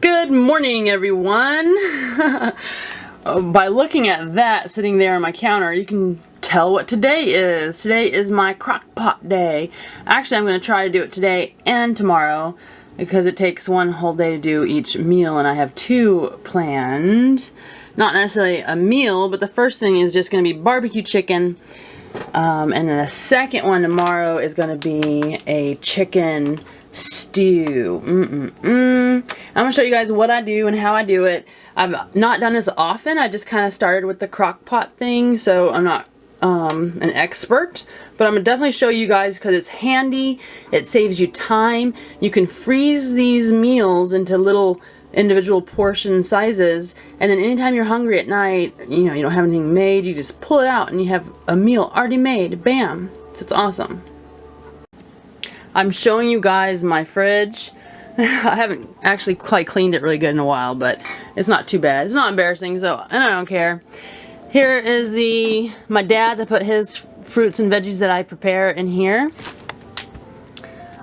Good morning, everyone. By looking at that sitting there on my counter, you can tell what today is. Today is my Crock-Pot day. Actually, I'm going to try to do it today and tomorrow because it takes one whole day to do each meal, and I have two planned. Not necessarily a meal, but the first thing is just going to be barbecue chicken. And then the second one tomorrow is going to be a chicken stew. I'm going to show you guys what I do and how I do it. I've not done this often. I just kind of started with the Crock-Pot thing, so I'm not an expert. But I'm going to definitely show you guys because it's handy. It saves you time. You can freeze these meals into little individual portion sizes, and then anytime you're hungry at night, you don't have anything made, you just pull it out and you have a meal already made. Bam. So it's awesome. I'm showing you guys my fridge. I haven't actually quite cleaned it really good in a while, but it's not too bad. It's not embarrassing, so and I don't care. Here is my dad's. I put his fruits and veggies that I prepare in here.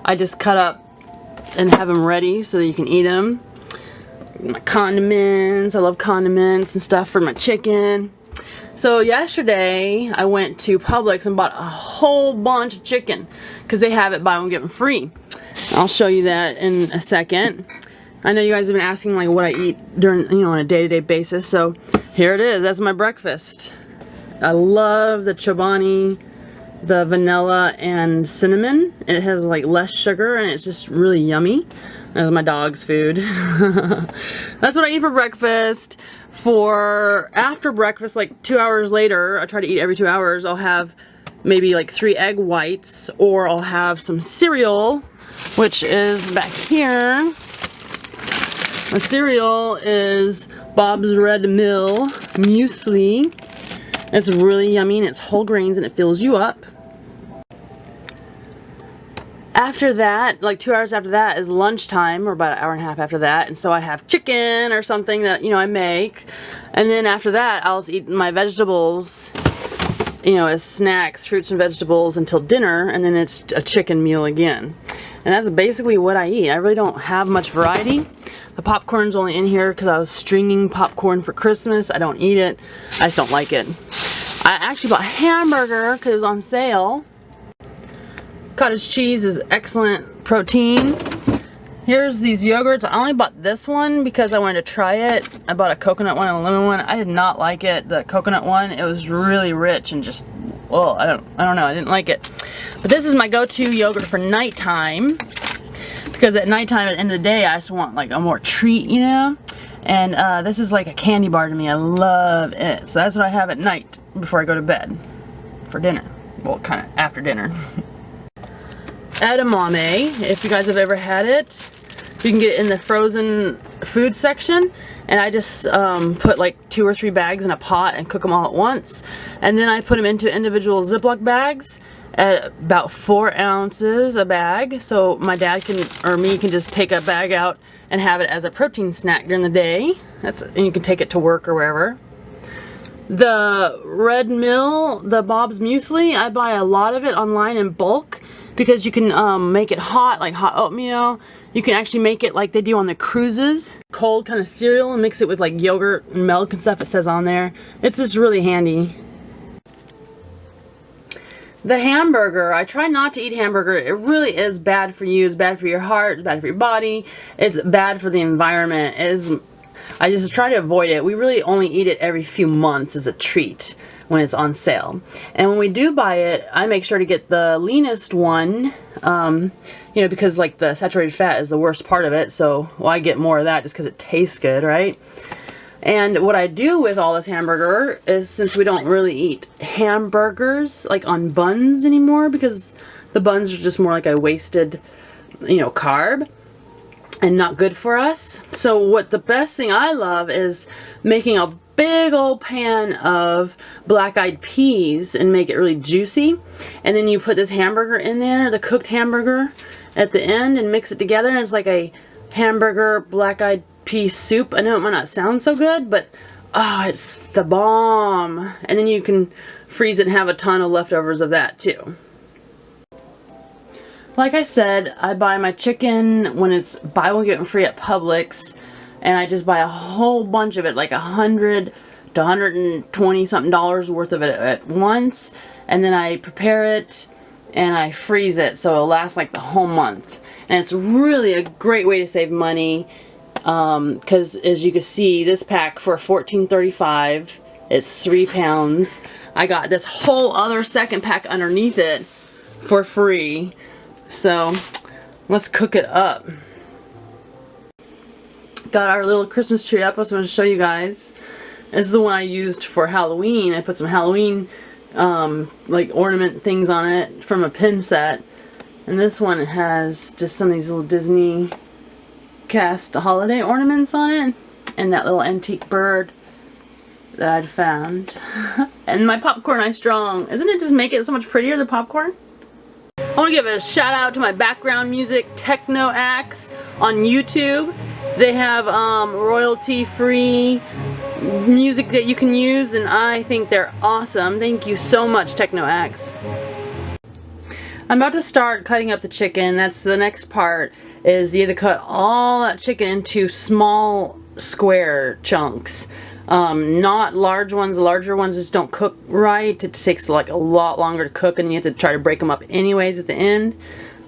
I just cut up and have them ready so that you can eat them. My condiments. I love condiments and stuff for my chicken. So yesterday I went to Publix and bought a whole bunch of chicken because they have it buy one get one free. I'll show you that in a second. I know you guys have been asking like what I eat during on a day-to-day basis, so here it is. That's my breakfast. I love the chobani, the vanilla and cinnamon. It has like less sugar and it's just really yummy. That's my dog's food. That's what I eat for breakfast. For after breakfast, like 2 hours later, I try to eat every 2 hours, I'll have maybe like 3 egg whites, or I'll have some cereal, which is back here. My cereal is Bob's Red Mill Muesli. It's really yummy and it's whole grains and it fills you up. After that, like 2 hours after that is lunchtime, or about an hour and a half after that, and so I have chicken or something that I make, and then after that I'll eat my vegetables, as snacks, fruits and vegetables until dinner, and then it's a chicken meal again. And that's basically what I eat. I really don't have much variety. The popcorn's only in here because I was stringing popcorn for Christmas. I don't eat it. I just don't like it. I actually bought Hamburger because it was on sale. Cottage cheese is excellent protein. Here's these yogurts. I only bought this one because I wanted to try it. I bought a coconut one and a lemon one. I did not like it. The coconut one, it was really rich and just, well, I don't know. I didn't like it. But this is my go-to yogurt for nighttime, because at nighttime, at the end of the day, I just want like a more treat, And this is like a candy bar to me. I love it. So that's what I have at night before I go to bed for dinner. Well, kind of after dinner. Edamame, if you guys have ever had it, you can get it in the frozen food section, and I just put like 2 or 3 bags in a pot and cook them all at once, and then I put them into individual Ziploc bags at about 4 ounces a bag, so my dad or me can just take a bag out and have it as a protein snack during the day. And you can take it to work or wherever. The Red Mill, the Bob's Muesli, I buy a lot of it online in bulk, because you can make it hot, like hot oatmeal. You can actually make it like they do on the cruises. Cold kind of cereal and mix it with like yogurt and milk and stuff, it says on there. It's just really handy. The hamburger, I try not to eat hamburger. It really is bad for you. It's bad for your heart. It's bad for your body. It's bad for the environment. I just try to avoid it. We really only eat it every few months as a treat when it's on sale. And when we do buy it, I make sure to get the leanest one, because like the saturated fat is the worst part of it, so I get more of that just because it tastes good, right? And what I do with all this hamburger is, since we don't really eat hamburgers like on buns anymore, because the buns are just more like a wasted, carb and not good for us. So the best thing I love is making a big old pan of black-eyed peas and make it really juicy, and then you put this hamburger in there, the cooked hamburger, at the end, and mix it together, and it's like a hamburger black-eyed pea soup. I know it might not sound so good, but it's the bomb. And then you can freeze it and have a ton of leftovers of that too. Like I said, I buy my chicken when it's buy one get one free at Publix. and I just buy a whole bunch of it, like $100 to $120 something worth of it at once, and then I prepare it and I freeze it so it'll last like the whole month. And it's really a great way to save money, because as you can see, this pack for $14.35 is 3 pounds. I got this whole other second pack underneath it for free. So let's cook it up. Got our little Christmas tree up. I was going to show you guys. This is the one I used for Halloween. I put some Halloween like ornament things on it from a pin set. And this one has just some of these little Disney cast holiday ornaments on it. And that little antique bird that I'd found. And my popcorn ice strong. Isn't it just make it so much prettier, the popcorn? I want to give a shout out to my background music techno acts on YouTube. They have royalty free music that you can use, and I think they're awesome. Thank you so much, Techno Axe. I'm about to start cutting up the chicken. That's the next part, is you have to cut all that chicken into small square chunks. Not large ones. The larger ones just don't cook right. It takes like a lot longer to cook, and you have to try to break them up anyways at the end.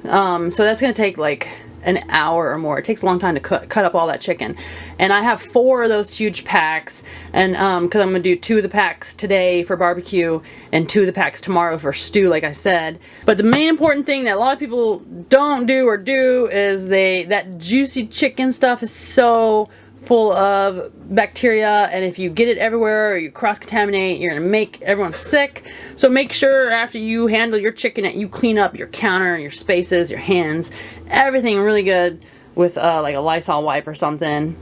So that's going to take like an hour or more. It takes a long time to cut up all that chicken. And I have 4 of those huge packs, and because I'm going to do 2 of the packs today for barbecue and 2 of the packs tomorrow for stew, like I said. But the main important thing that a lot of people don't do or do is that juicy chicken stuff is so full of bacteria, and if you get it everywhere or you cross-contaminate, you're gonna make everyone sick. So make sure after you handle your chicken that you clean up your counter, your spaces, your hands, everything really good with like a Lysol wipe or something.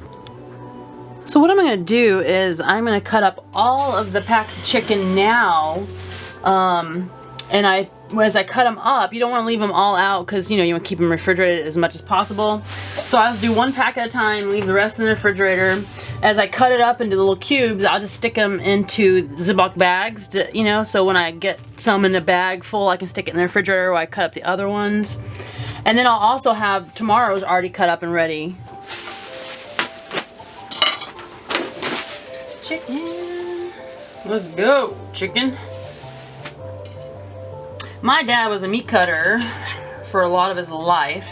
So what I'm gonna do is I'm gonna cut up all of the packs of chicken now, and as I cut them up, you don't want to leave them all out because, you know, you want to keep them refrigerated as much as possible. So I'll just do 1 pack at a time, leave the rest in the refrigerator. As I cut it up into little cubes, I'll just stick them into Ziploc bags, you know, so when I get some in a bag full, I can stick it in the refrigerator while I cut up the other ones. And then I'll also have tomorrow's already cut up and ready. Chicken. Let's go, chicken. My dad was a meat cutter for a lot of his life,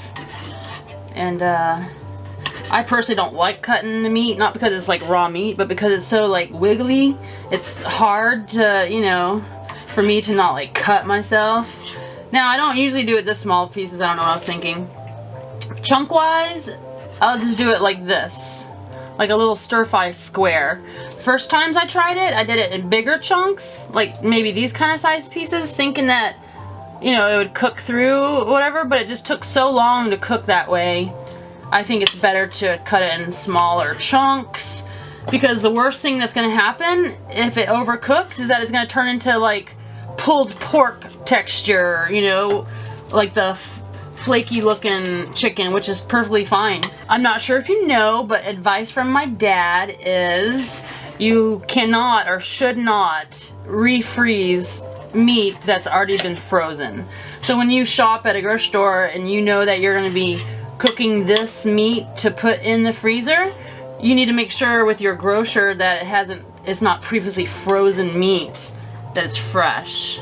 and I personally don't like cutting the meat, not because it's like raw meat, but because it's so like wiggly. It's hard to, you know, for me to not like cut myself. Now I don't usually do it this small pieces. I don't know what I was thinking. Chunk wise, I'll just do it like this, like a little stir-fry square. First times I tried it, I did it in bigger chunks, like maybe these kind of size pieces, thinking that, you know, it would cook through whatever, but it just took so long to cook that way. I think it's better to cut it in smaller chunks, because the worst thing that's going to happen if it overcooks is that it's going to turn into like pulled pork texture, you know, like the flaky looking chicken, which is perfectly fine. I'm not sure if you know, but advice from my dad is you cannot or should not refreeze meat that's already been frozen. So when you shop at a grocery store and you know that you're going to be cooking this meat to put in the freezer, you need to make sure with your grocer that it's not previously frozen meat, that it's fresh.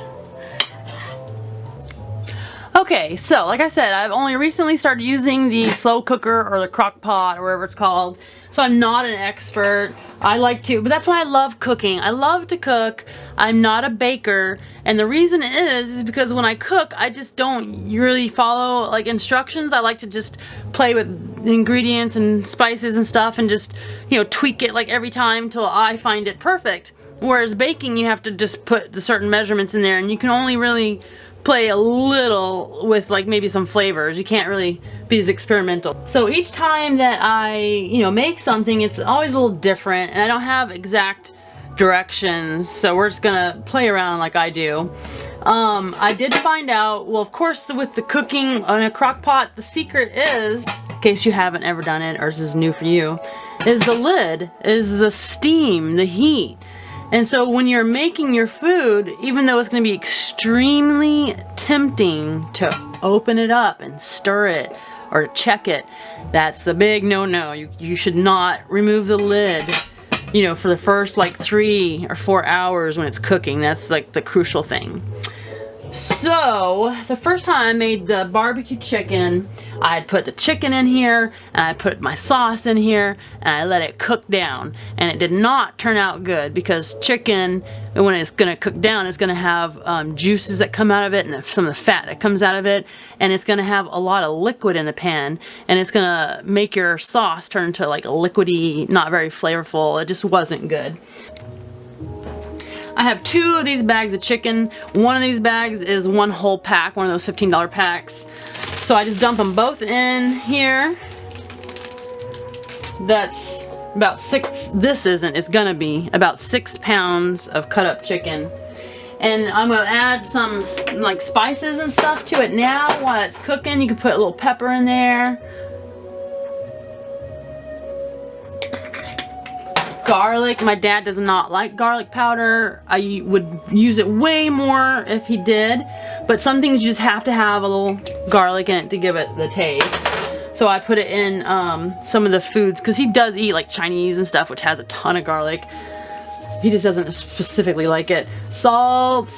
Okay, so like I said, I've only recently started using the slow cooker or the Crock-Pot or whatever it's called, so I'm not an expert. I like to, but that's why I love cooking. I love to cook. I'm not a baker, and the reason is because when I cook, I just don't really follow like instructions. I like to just play with ingredients and spices and stuff and just, you know, tweak it like every time till I find it perfect. Whereas baking, you have to just put the certain measurements in there, and you can only really play a little with like maybe some flavors. You can't really be as experimental. So each time that I, you know, make something, it's always a little different, and I don't have exact directions, so we're just gonna play around like I do. I did find out, well, of course, with the cooking on a crock pot, the secret is, in case you haven't ever done it or this is new for you, is the lid, is the steam, the heat. And so when you're making your food, even though it's going to be extremely tempting to open it up and stir it or check it. That's a big no-no. You should not remove the lid, you know, for the first like 3 or 4 hours when it's cooking. That's like the crucial thing. So the first time I made the barbecue chicken, I had put the chicken in here and I put my sauce in here and I let it cook down, and it did not turn out good because chicken, when it's gonna cook down, it's gonna have juices that come out of it and some of the fat that comes out of it, and it's gonna have a lot of liquid in the pan, and it's gonna make your sauce turn into like a liquidy, not very flavorful. It just wasn't good. I have 2 of these bags of chicken. One of these bags is 1 whole pack, one of those $15 packs. So I just dump them both in here. That's about 6, this isn't, it's gonna be about 6 pounds of cut up chicken. And I'm gonna add some like spices and stuff to it now while it's cooking. You can put a little pepper in there. Garlic. My dad does not like garlic powder. I would use it way more if he did, but some things you just have to have a little garlic in it to give it the taste. So I put it in some of the foods, because he does eat like Chinese and stuff, which has a ton of garlic. He just doesn't specifically like it. Salt.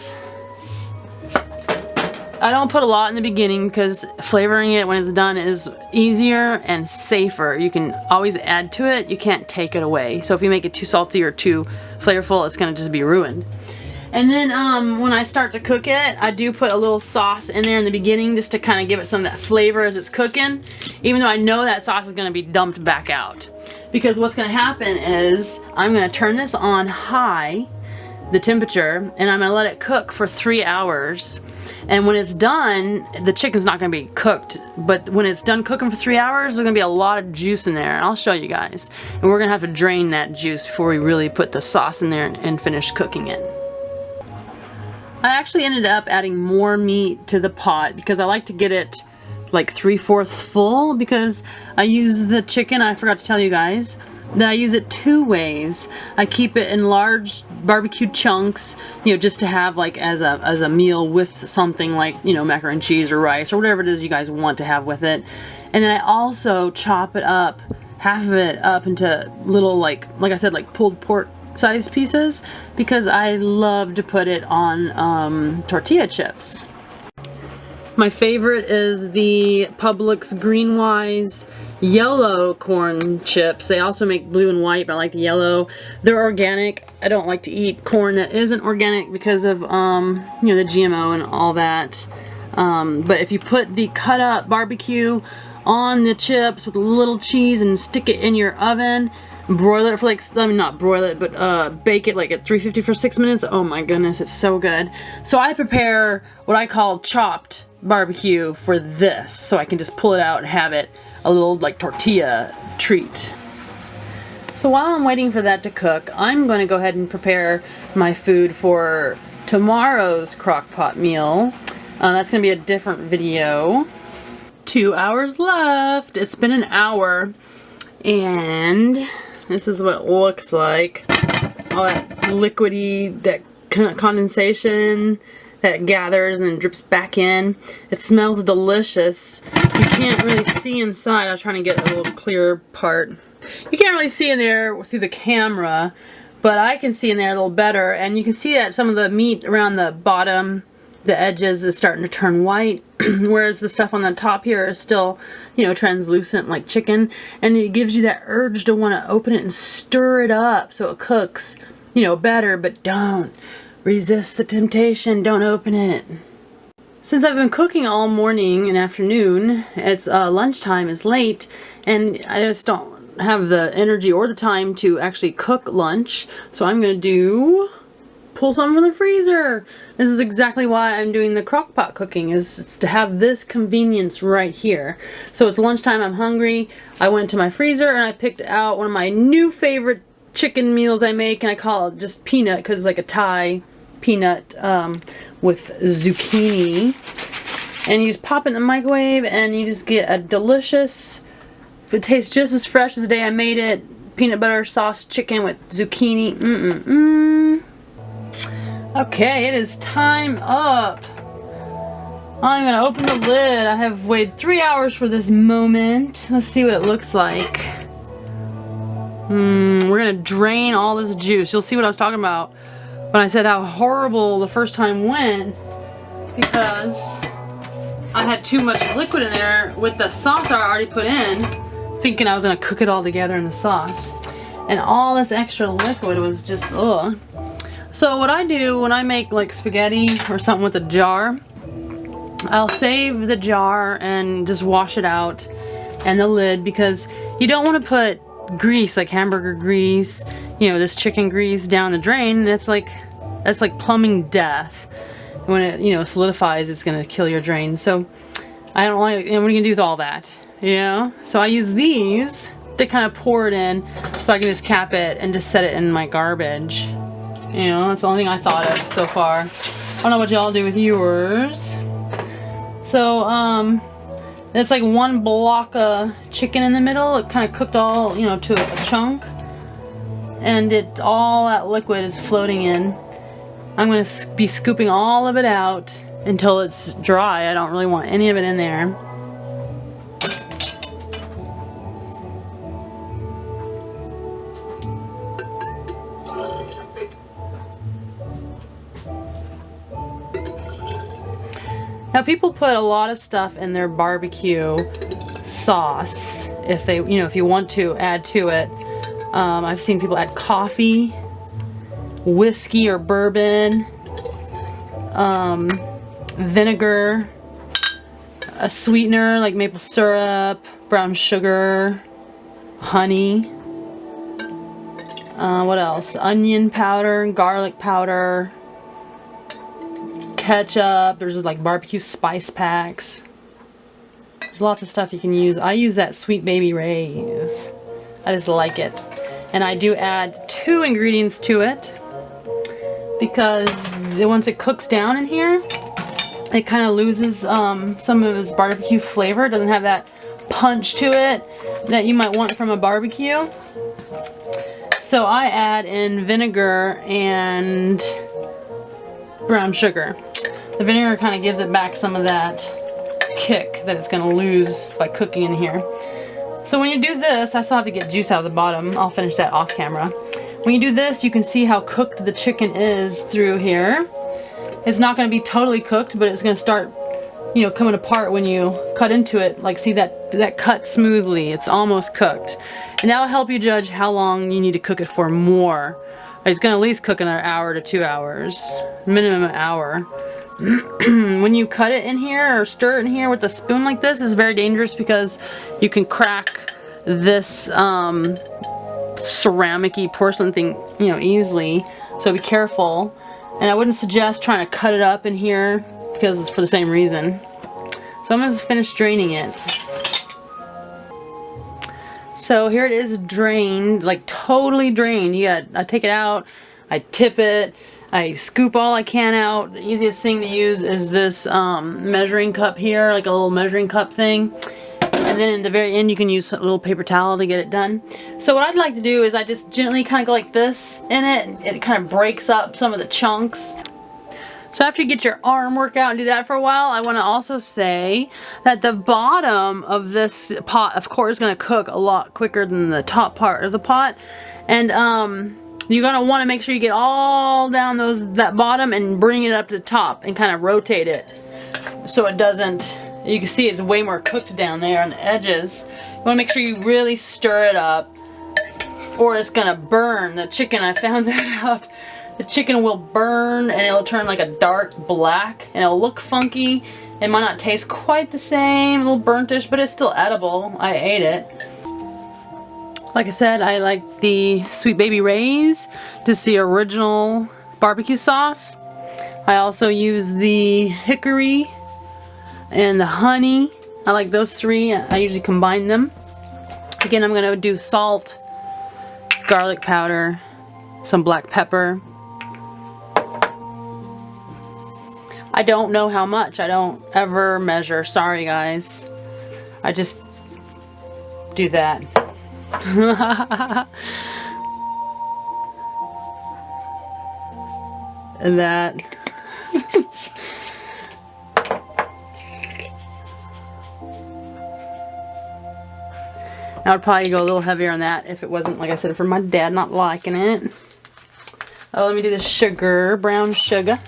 I don't put a lot in the beginning because flavoring it when it's done is easier and safer. You can always add to it, you can't take it away. So if you make it too salty or too flavorful, it's gonna just be ruined. And then when I start to cook it, I do put a little sauce in there in the beginning just to kind of give it some of that flavor as it's cooking, even though I know that sauce is gonna be dumped back out. Because what's gonna happen is I'm gonna turn this on high, the temperature, and I'm gonna let it cook for 3 hours. And when it's done, the chicken's not gonna be cooked, but when it's done cooking for 3 hours, there's gonna be a lot of juice in there, and I'll show you guys. And we're gonna have to drain that juice before we really put the sauce in there and finish cooking it. I actually ended up adding more meat to the pot because I like to get it like 3/4 full, because I use the chicken, I forgot to tell you guys, that I use it 2 ways. I keep it in large barbecue chunks, you know, just to have like as a meal with something like, you know, macaroni and cheese or rice or whatever it is you guys want to have with it. And then I also chop it up, half of it up into little like I said, like pulled pork sized pieces, because I love to put it on tortilla chips. My favorite is the Publix Greenwise yellow corn chips. They also make blue and white, but I like the yellow. They're organic. I don't like to eat corn that isn't organic because of you know, the GMO and all that. But if you put the cut up barbecue on the chips with a little cheese and stick it in your oven, broil it for like, I mean not broil it, but bake it like at 350 for 6 minutes. Oh my goodness, it's so good. So I prepare what I call chopped barbecue for this, so I can just pull it out and have it a little like tortilla treat. So while I'm waiting for that to cook, I'm going to go ahead and prepare my food for tomorrow's crock-pot meal. That's going to be a different video. 2 hours left. It's been an hour, and this is what it looks like. All that liquidy, that condensation that gathers and then drips back in. It smells delicious. You can't really see inside. I was trying to get a little clearer part. You can't really see in there through the camera, but I can see in there a little better, and you can see that some of the meat around the bottom, the edges, is starting to turn white, whereas the stuff on the top here is still, you know, translucent like chicken, and it gives you that urge to want to open it and stir it up so it cooks, you know, better, but don't resist the temptation. Don't open it. Since I've been cooking all morning and afternoon, it's lunchtime, it's late, and I just don't have the energy or the time to actually cook lunch, so I'm gonna pull some from the freezer. This is exactly why I'm doing the crock-pot cooking, is to have this convenience right here. So it's lunchtime, I'm hungry, I went to my freezer and I picked out one of my new favorite chicken meals I make, and I call it just peanut because it's like a Thai peanut with zucchini, and you just pop it in the microwave and you just get a delicious, it tastes just as fresh as the day I made it, peanut butter sauce chicken with zucchini. Okay, it is time up. I'm gonna open the lid. I have waited 3 hours for this moment. Let's see what it looks like. We're gonna drain all this juice. You'll see what I was talking about when I said how horrible the first time went, because I had too much liquid in there with the sauce I already put in, thinking I was gonna cook it all together in the sauce. And all this extra liquid was just, ugh. So what I do when I make like spaghetti or something with a jar, I'll save the jar and just wash it out and the lid, because you don't want to put grease like hamburger grease, you know, this chicken grease down the drain. That's like plumbing death. When it, you know, solidifies, it's gonna kill your drain. So I don't like, you know, what are you gonna do with all that, you know? So I use these to kind of pour it in so I can just cap it and just set it in my garbage. You know, that's the only thing I thought of so far. I don't know what y'all do with yours. So, it's like one block of chicken in the middle. It kind of cooked all, you know, to a chunk. And all that liquid is floating in. I'm going to be scooping all of it out until it's dry. I don't really want any of it in there. Now people put a lot of stuff in their barbecue sauce if they, you know, if you want to add to it. I've seen people add coffee, whiskey or bourbon, vinegar, a sweetener like maple syrup, brown sugar, honey, what else? Onion powder, garlic powder, ketchup. There's like barbecue spice packs. There's lots of stuff you can use. I use that Sweet Baby Ray's. I just like it. And I do add 2 ingredients to it, because once it cooks down in here, it kind of loses some of its barbecue flavor. It doesn't have that punch to it that you might want from a barbecue. So I add in vinegar and brown sugar. The vinegar kind of gives it back some of that kick that it's going to lose by cooking in here. So when you do this, I still have to get juice out of the bottom. I'll finish that off camera. When you do this, you can see how cooked the chicken is through here. It's not going to be totally cooked, but it's going to start, you know, coming apart when you cut into it. Like, see that cut smoothly. It's almost cooked. And that will help you judge how long you need to cook it for more. It's going to at least cook another hour to 2 hours. Minimum an hour. When you cut it in here or stir it in here with a spoon like this, it's very dangerous, because you can crack this ceramic-y porcelain thing, you know, easily. So be careful. And I wouldn't suggest trying to cut it up in here, because it's for the same reason. So I'm going to finish draining it. So here it is drained, like totally drained. I take it out, I tip it, I scoop all I can out. The easiest thing to use is this measuring cup here, like a little measuring cup thing. And then in the very end, you can use a little paper towel to get it done. So what I'd like to do is I just gently kind of go like this in it, and it kind of breaks up some of the chunks. So after you get your arm workout and do that for a while, I want to also say that the bottom of this pot, of course, is going to cook a lot quicker than the top part of the pot. And you're going to want to make sure you get all down that bottom and bring it up to the top and kind of rotate it so it doesn't, you can see it's way more cooked down there on the edges. You want to make sure you really stir it up, or it's going to burn. The chicken, I found that out. The chicken will burn and it'll turn like a dark black and it'll look funky. It might not taste quite the same, a little burnt-ish, but it's still edible. I ate it. Like I said, I like the Sweet Baby Ray's, just the original barbecue sauce. I also use the hickory and the honey. I like those 3. I usually combine them. Again, I'm going to do salt, garlic powder, some black pepper. I don't know how much. I don't ever measure. Sorry, guys. I just do that. And that. I would probably go a little heavier on that if it wasn't, like I said, for my dad not liking it. Oh, let me do the sugar, brown sugar.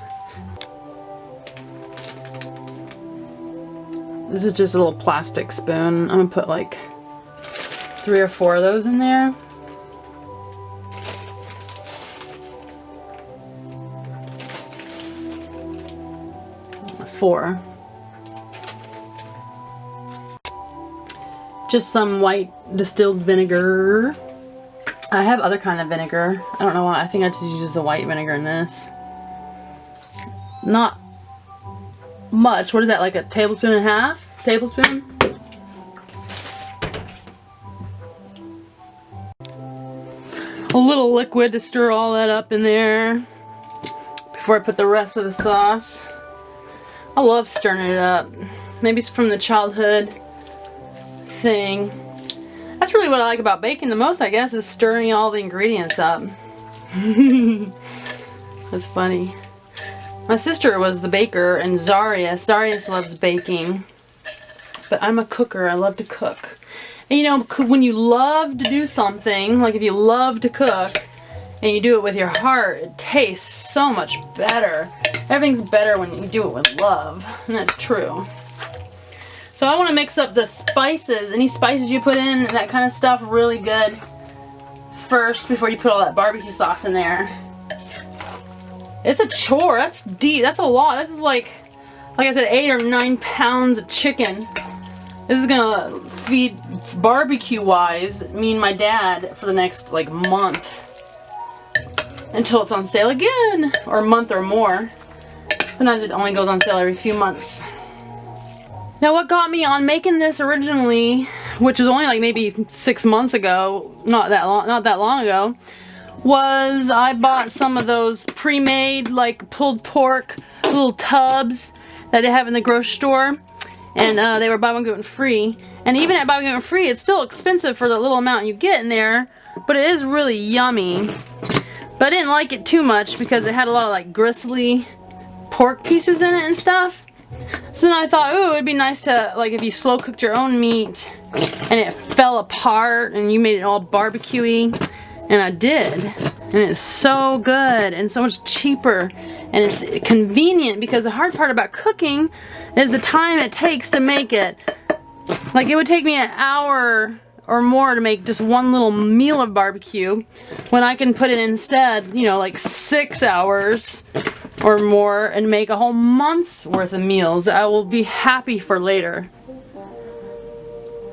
This is just a little plastic spoon. I'm gonna put like 3 or 4 of those in there. Four. Just some white distilled vinegar. I have other kind of vinegar. I don't know why. I think I just use the white vinegar in this. Not much. What is that, like a tablespoon and a half? Tablespoon? A little liquid to stir all that up in there before I put the rest of the sauce. I love stirring it up. Maybe it's from the childhood thing. That's really what I like about baking the most, I guess, is stirring all the ingredients up. That's funny. My sister was the baker, and Zarius loves baking. But I'm a cooker. I love to cook. And you know, when you love to do something, like if you love to cook, and you do it with your heart, it tastes so much better. Everything's better when you do it with love, and that's true. So I want to mix up the spices, any spices you put in, that kind of stuff, really good first before you put all that barbecue sauce in there. It's a chore. That's deep. That's a lot. This is like I said, 8 or 9 pounds of chicken. This is gonna feed, barbecue-wise, me and my dad for the next like month. Until it's on sale again, or a month or more. Sometimes it only goes on sale every few months. Now what got me on making this originally, which is only like maybe 6 months ago, not that long ago, was I bought some of those pre-made like pulled pork little tubs that they have in the grocery store, and they were buy one get one free. And even at buy one get one free, it's still expensive for the little amount you get in there, but it is really yummy. But I didn't like it too much because it had a lot of like gristly pork pieces in it and stuff. So then I thought, ooh, it'd be nice to, like, if you slow cooked your own meat and it fell apart and you made it all barbecue-y. And I did. And it's so good and so much cheaper. And it's convenient, because the hard part about cooking is the time it takes to make it. Like, it would take me an hour or more to make just one little meal of barbecue, when I can put it instead, you know, like 6 hours or more and make a whole month's worth of meals that I will be happy for later.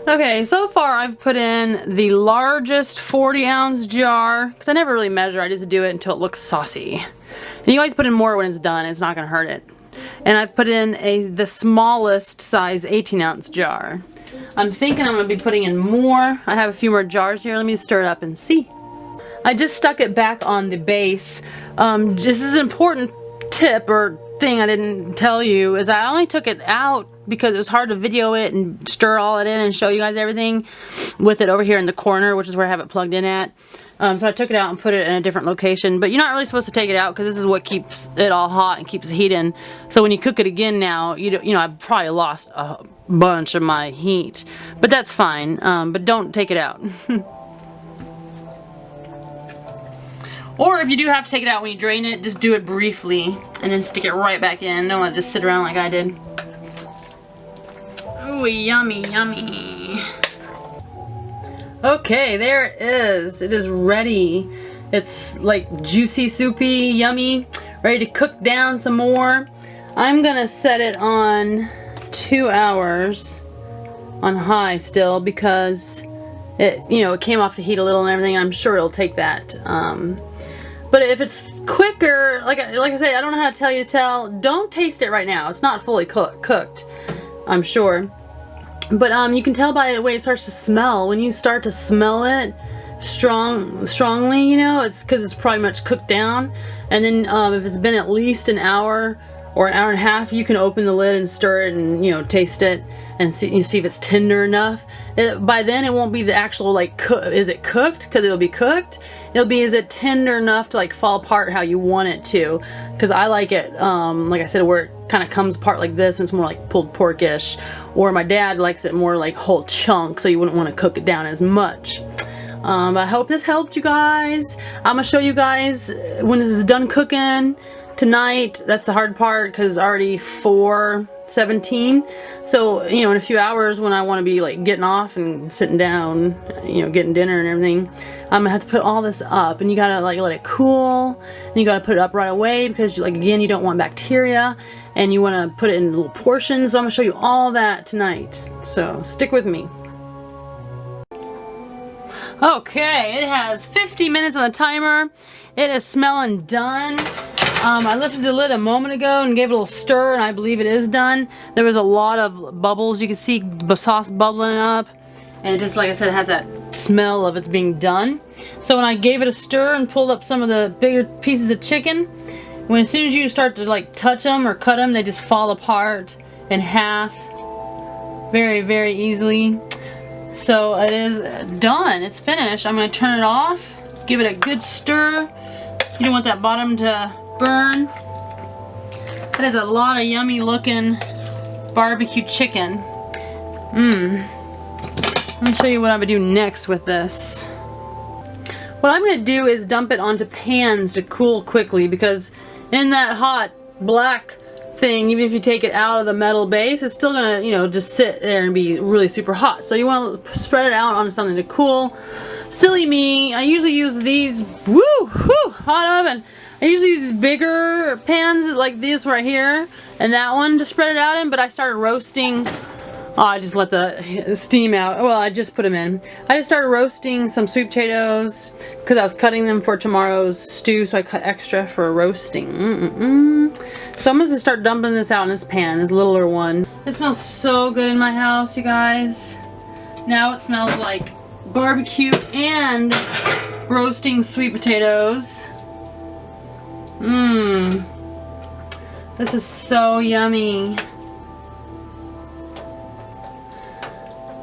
Okay, so far I've put in the largest 40-ounce jar, because I never really measure, I just do it until it looks saucy. And you always put in more when it's done, it's not going to hurt it. And I've put in the smallest size 18-ounce jar. I'm thinking I'm going to be putting in more. I have a few more jars here. Let me stir it up and see. I just stuck it back on the base. This is an important tip or thing I didn't tell you, is I only took it out because it was hard to video it and stir all it in and show you guys everything with it over here in the corner, which is where I have it plugged in at. So I took it out and put it in a different location, but you're not really supposed to take it out because this is what keeps it all hot and keeps the heat in. So when you cook it again now, you know, I've probably lost a bunch of my heat, but that's fine. But don't take it out. Or if you do have to take it out when you drain it, just do it briefly and then stick it right back in. Don't let it just sit around like I did. Ooh, yummy, yummy. Okay, there it is. It is ready. It's like juicy, soupy, yummy, ready to cook down some more. I'm gonna set it on 2 hours on high still, because it, you know, it came off the heat a little and everything. I'm sure it'll take that. But if it's quicker, like I said, I don't know how to tell you to tell. Don't taste it right now. It's not fully cooked, I'm sure. But you can tell by the way it starts to smell. When you start to smell it strongly, you know, it's because it's probably much cooked down. And then if it's been at least an hour or an hour and a half, you can open the lid and stir it and, you know, taste it and see if it's tender enough. By then it won't be the actual like is it cooked, because it'll be cooked. It'll be, is it tender enough to like fall apart how you want it to, because I like it like I said, where it kind of comes apart like this and it's more like pulled porkish, or my dad likes it more like whole chunk, so you wouldn't want to cook it down as much. I hope this helped you guys. I'm gonna show you guys when this is done cooking tonight. That's the hard part because it's already 4:17. So, you know, in a few hours when I want to be like getting off and sitting down, you know, getting dinner and everything, I'm gonna have to put all this up, and you gotta like let it cool, and you gotta put it up right away because, like, again, you don't want bacteria, and you want to put it in little portions. So I'm gonna show you all that tonight. So stick with me. Okay, it has 50 minutes on the timer. It is smelling done. I lifted the lid a moment ago and gave it a little stir, and I believe it is done. There was a lot of bubbles. You can see the sauce bubbling up, and it just, like I said, it has that smell of it's being done. So when I gave it a stir and pulled up some of the bigger pieces of chicken, as soon as you start to like touch them or cut them, they just fall apart in half very, very easily. So it is done. It's finished. I'm going to turn it off, give it a good stir. You don't want that bottom to burn. That is a lot of yummy looking barbecue chicken. Let me show you what I'm going to do next with this. What I'm going to do is dump it onto pans to cool quickly, because in that hot black thing, even if you take it out of the metal base, it's still gonna, you know, just sit there and be really super hot. So you want to spread it out onto something to cool. Silly me, I usually use these, hot oven. I usually use these bigger pans like this right here and that one to spread it out in, but I started roasting. I just let the steam out. Well, I just put them in. I just started roasting some sweet potatoes because I was cutting them for tomorrow's stew, so I cut extra for roasting. So I'm going to start dumping this out in this pan, this littler one. It smells so good in my house, you guys. Now it smells like barbecue and roasting sweet potatoes. This is so yummy.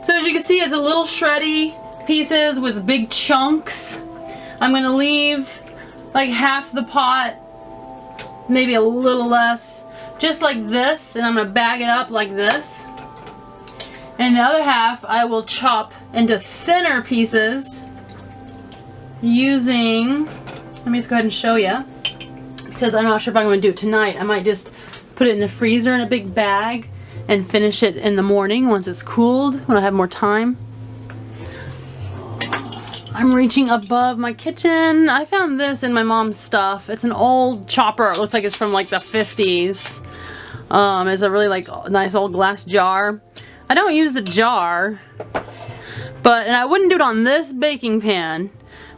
So as you can see, it's a little shreddy pieces with big chunks. I'm going to leave like half the pot, maybe a little less, just like this, and I'm going to bag it up like this. And the other half I will chop into thinner pieces using, let me just go ahead and show you, because I'm not sure if I'm going to do it tonight. I might just put it in the freezer in a big bag and finish it in the morning once it's cooled, when I have more time. I'm reaching above my kitchen. I found this in my mom's stuff. It's an old chopper. It looks like it's from like the 50s. It's a really like nice old glass jar. I don't use the jar, and I wouldn't do it on this baking pan,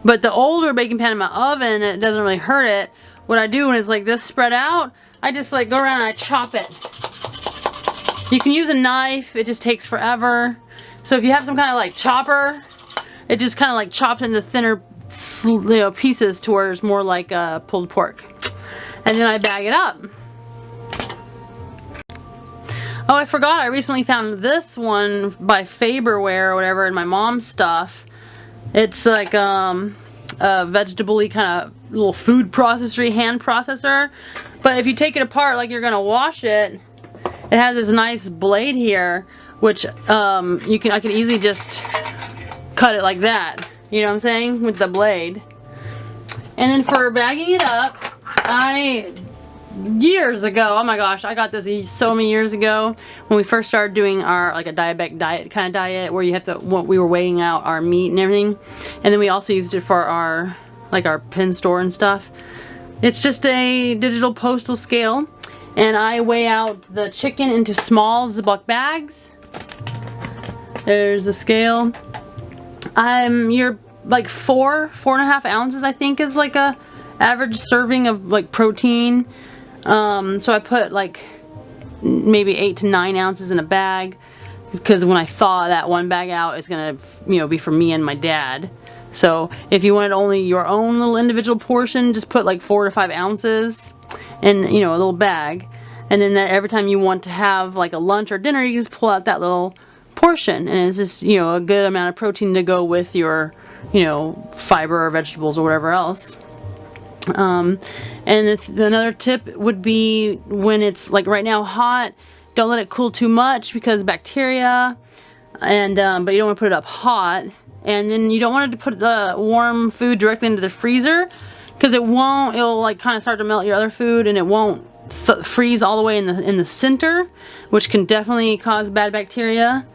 but the older baking pan in my oven, it doesn't really hurt it. What I do when it's like this spread out, I just like go around and I chop it. You can use a knife, it just takes forever. So if you have some kind of like chopper, it just kind of like chops into thinner, you know, pieces to where it's more like pulled pork. And then I bag it up. Oh, I forgot, I recently found this one by Faberware or whatever in my mom's stuff. It's like a vegetable-y kind of little food processor, hand processor. But if you take it apart like you're gonna wash it, it has this nice blade here, which I can easily just cut it like that. You know what I'm saying? With the blade. And then for bagging it up, years ago, oh my gosh, I got this so many years ago when we first started doing our like a diabetic diet kind of diet, where you have to, we were weighing out our meat and everything. And then we also used it for our like our pin store and stuff. It's just a digital postal scale. And I weigh out the chicken into small Ziploc bags. There's the scale. You're like 4.5 ounces, I think, is like a average serving of like protein. So I put like maybe 8 to 9 ounces in a bag, because when I thaw that one bag out, it's gonna, you know, be for me and my dad. So if you wanted only your own little individual portion, just put like 4 to 5 ounces in, you know, a little bag. And then that every time you want to have like a lunch or dinner, you just pull out that little portion, and it's just, you know, a good amount of protein to go with your, you know, fiber or vegetables or whatever else. And another tip would be, when it's like right now hot, Don't let it cool too much because bacteria, and but you don't want to put it up hot. And then you don't want to put the warm food directly into the freezer because it'll like kind of start to melt your other food, and it won't freeze all the way in the center, which can definitely cause bad bacteria.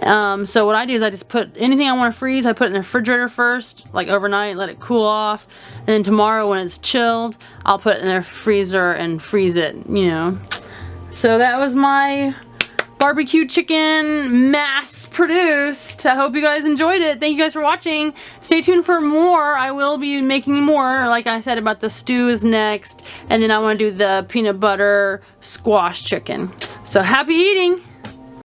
So what I do is I just put anything I want to freeze, I put it in the refrigerator first, like overnight, let it cool off, and then tomorrow when it's chilled, I'll put it in the freezer and freeze it, you know. So that was my barbecue chicken mass produced. I hope you guys enjoyed it. Thank you guys for watching. Stay tuned for more. I will be making more. Like I said, about the stew is next, and then I want to do the peanut butter squash chicken. So happy eating.